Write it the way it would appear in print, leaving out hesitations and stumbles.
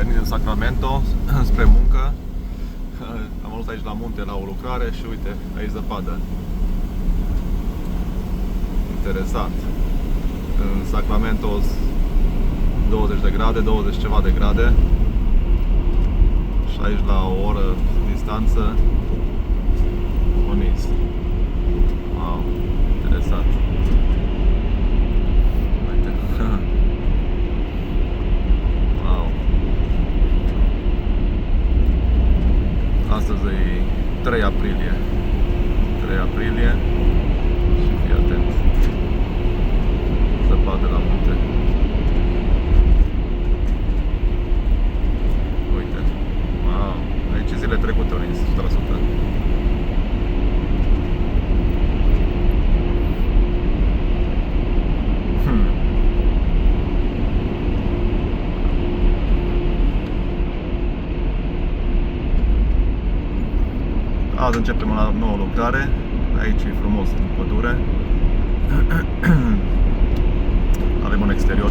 Venim în Sacramento spre muncă. Am ajuns aici la munte la o lucrare și uite, aici zăpadă. Interesant. În Sacramento 20 de grade, 20 ceva de grade. Și aici la o oră distanță o nis. Wow, interesant. Uite. Wow. Astăzi e 3 aprilie. 3 aprilie. Și fii atent. Zăpadă la munte. Uite. Wow. Aici zile trecute au nins 100%. Azi începem o nouă lucrare. Aici e frumos în pădure. Avem un exterior